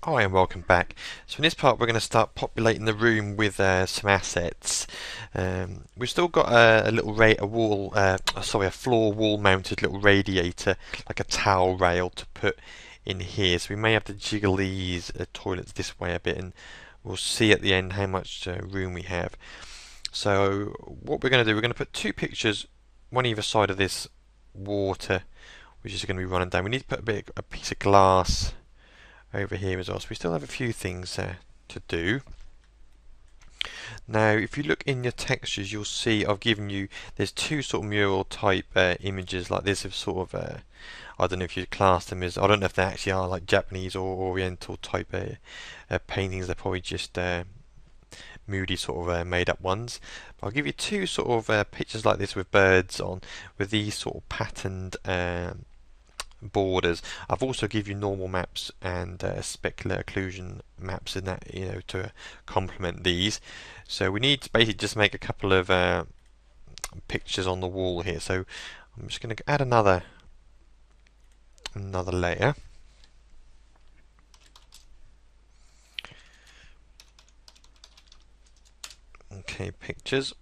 Hi and welcome back. So in this part we're going to start populating the room with some assets. We've still got a little a floor wall mounted little radiator, like a towel rail to put in here. So we may have to jiggle these toilets this way a bit, and we'll see at the end how much room we have. So what we're going to do, we're going to put two pictures, one either side of this water, which is going to be running down. We need to put a piece of glass over here as well, so we still have a few things to do. Now if you look in your textures, you'll see I've given you, there's two sort of mural type images like this of sort of I don't know if you'd class them as, I don't know if they actually are like Japanese or Oriental type paintings. They're probably just moody sort of made up ones. But I'll give you two sort of pictures like this with birds on, with these sort of patterned borders. I've also give you normal maps and specular occlusion maps in that, to complement these. So we need to basically just make a couple of pictures on the wall here. So I'm just going to add another layer. Okay, pictures.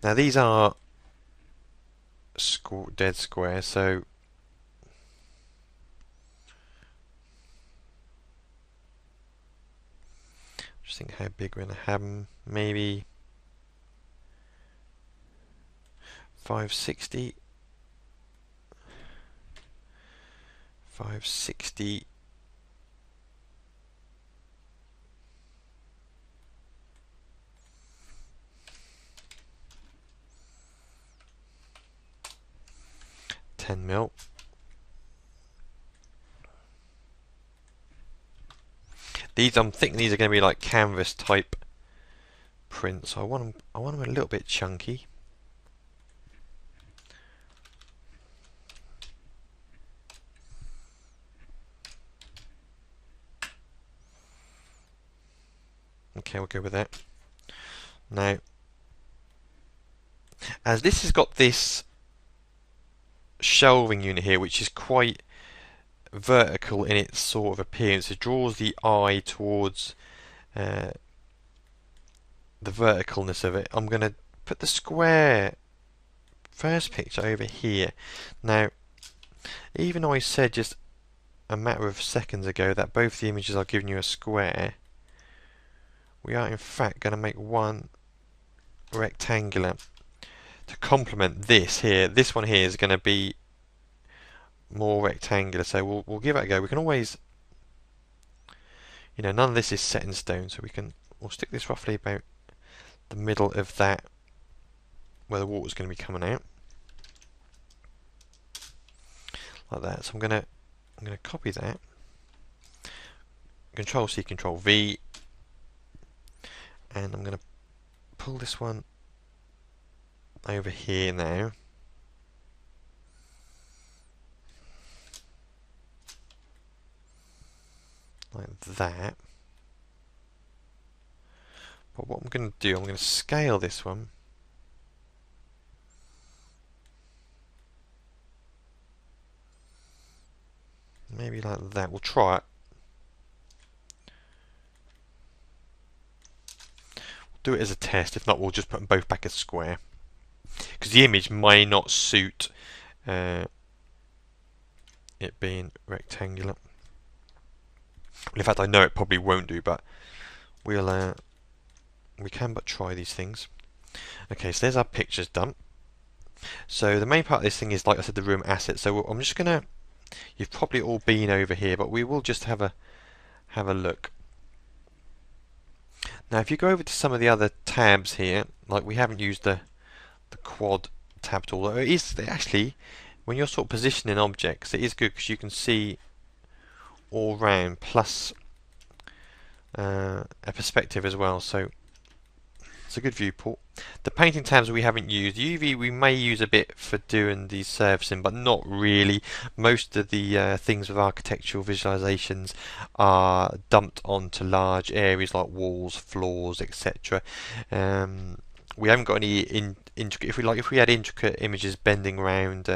Now these are dead square, so just think how big we're going to have them. Maybe 560, 560. Mil. I'm thinking these are going to be like canvas type prints. So I want them a little bit chunky. Okay, we'll go with that. Now, as this has got this shelving unit here, which is quite vertical in its sort of appearance, it draws the eye towards the verticalness of it. I'm going to put the square first picture over here. Now, even though I said just a matter of seconds ago that both the images are giving you a square, we are in fact going to make one rectangular to complement this here. This one here is going to be more rectangular, so we'll give it a go. We can always, none of this is set in stone, so we'll stick this roughly about the middle of that where the water's going to be coming out, like that. So I'm going to copy that. Control C, Control V, and I'm going to pull this one over here now. Like that. But what I'm going to do, I'm going to scale this one. Maybe like that. We'll try it. We'll do it as a test. If not, we'll just put them both back as square, because the image may not suit it being rectangular. Well, in fact, I know it probably won't do, but we can but try these things. Okay, so there's our pictures done. So the main part of this thing is, like I said, the room assets. So I'm just gonna, you've probably all been over here, but we will just have a look. Now if you go over to some of the other tabs here, like we haven't used the quad tab tool. It is actually, when you're sort of positioning objects, it is good because you can see all round, plus a perspective as well, so it's a good viewport. The painting tabs we haven't used. UV we may use a bit for doing the surfacing, but not really. Most of the things with architectural visualizations are dumped onto large areas like walls, floors, etc. We haven't got any intricate. If we had intricate images bending around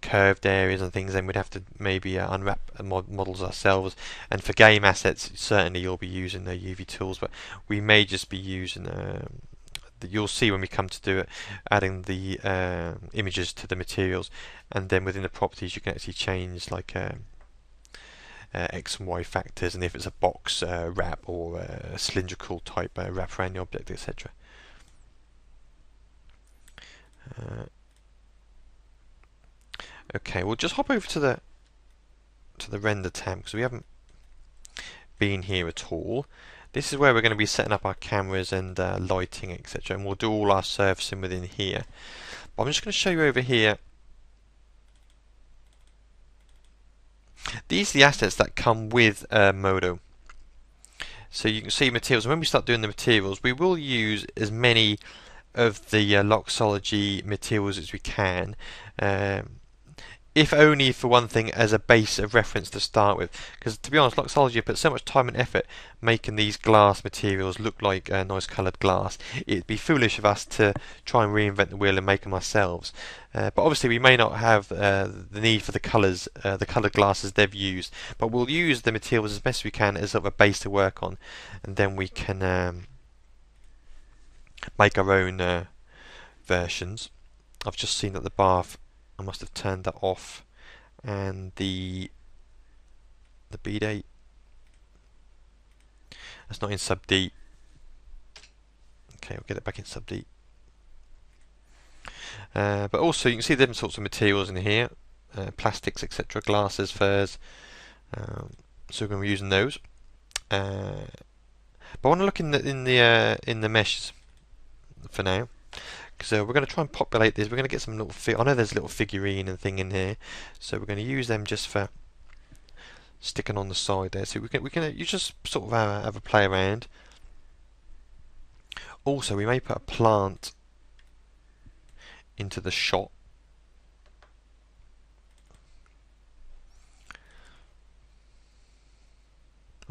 curved areas and things, then we'd have to maybe unwrap models ourselves. And for game assets, certainly you'll be using the UV tools, but we may just be using you'll see when we come to do it, adding the images to the materials, and then within the properties you can actually change like X and Y factors, and if it's a box wrap or a cylindrical type wrap around the object, etc. Okay, we'll just hop over to the render tab because we haven't been here at all. This is where we're going to be setting up our cameras and lighting, etc. And we'll do all our surfacing within here. But I'm just going to show you over here. These are the assets that come with Modo. So you can see materials. And when we start doing the materials, we will use as many of the Loxology materials as we can. If only for one thing as a base of reference to start with, because to be honest, Loxology put so much time and effort making these glass materials look like nice coloured glass. It'd be foolish of us to try and reinvent the wheel and make them ourselves. But obviously we may not have the need for the colours, the coloured glasses they've used, but we'll use the materials as best we can as sort of a base to work on, and then we can make our own versions. I've just seen that the bath, I must have turned that off, and the B-Day, that's not in sub D. Okay, we'll get it back in sub D. But also you can see different sorts of materials in here, plastics, etc., glasses, furs. So we're going to be using those. But I want to look in the meshes for now. So we're going to try and populate this. We're going to get some little I know there's a little figurine and thing in here, so we're going to use them just for sticking on the side there. So you just sort of have a play around. Also, we may put a plant into the shot.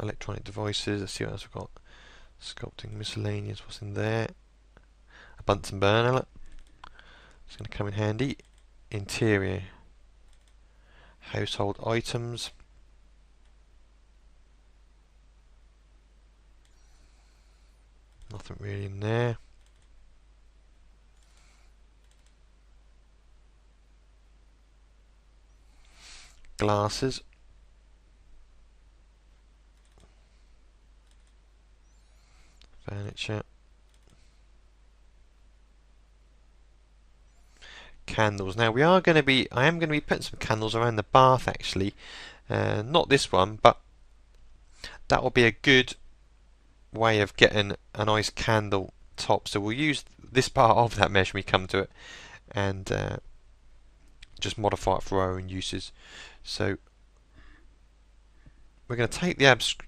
Electronic devices. Let's see what else we've got. Sculpting miscellaneous. What's in there? A Bunsen burner. It's going to come in handy. Interior. Household items. Nothing really in there. Glasses. Furniture. Candles. Now I am going to be putting some candles around the bath actually. Not this one, but that will be a good way of getting a nice candle top. So we'll use this part of that mesh when we come to it, and just modify it for our own uses. So we're going to take the abstract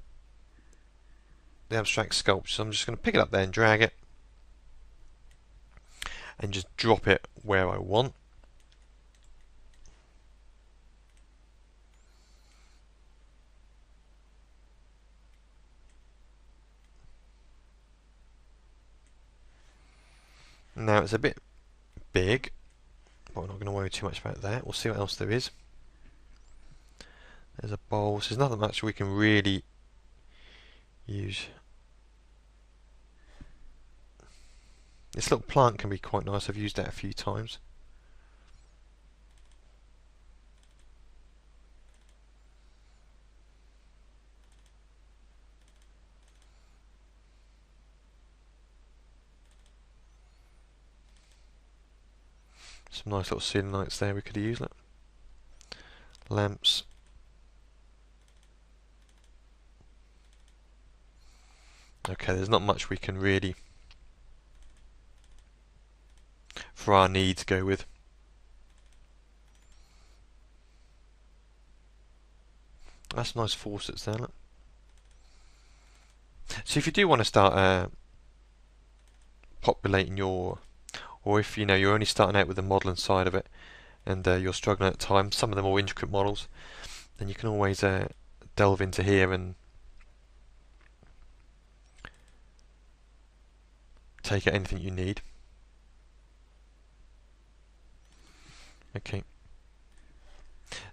sculpture. So I'm just going to pick it up there and drag it, and just drop it where I want. Now it's a bit big, but we're not going to worry too much about that. We'll see what else there is. There's a bowl, so there's nothing much we can really use. This little plant can be quite nice. I've used that a few times. Some nice little ceiling lights there we could use. Look. Lamps. Okay, there's not much we can really, for our needs, go with. That's nice faucets there. Look. So if you do want to start populating your, or if you know you're only starting out with the modelling side of it, and you're struggling at times, some of the more intricate models, then you can always delve into here and take out anything you need. Okay.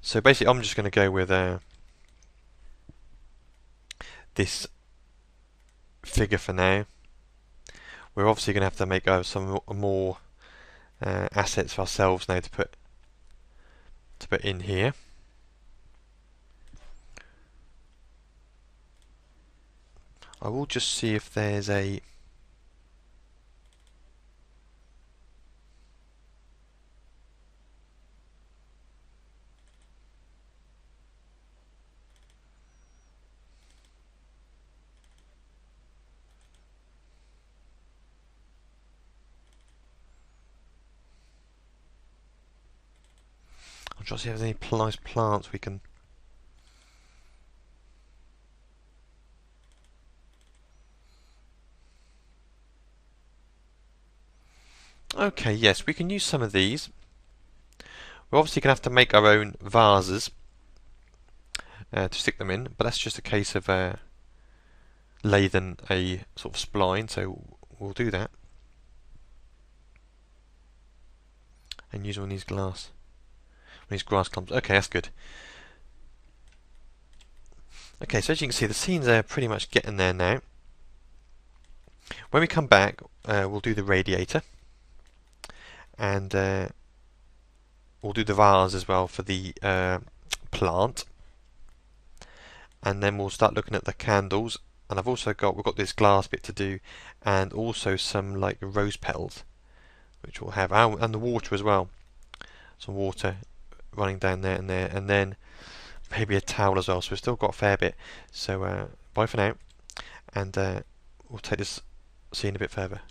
So basically I'm just going to go with this figure for now. We're obviously going to have to make some more assets for ourselves now to put in here. I will just see if there's a I'm trying to see if there's any nice plants we can. Okay, yes, we can use some of these. We're obviously going to have to make our own vases to stick them in, but that's just a case of lathing a sort of spline, so we'll do that. And use one of these grass clumps. Okay, that's good. Okay, so as you can see, the scenes are pretty much getting there now. When we come back, we'll do the radiator, and we'll do the vase as well for the plant, and then we'll start looking at the candles. And we've got this glass bit to do, and also some like rose petals, which we'll have, and the water as well. Some water running down there, and then maybe a towel as well. So we've still got a fair bit. So bye for now, and we'll take this scene a bit further.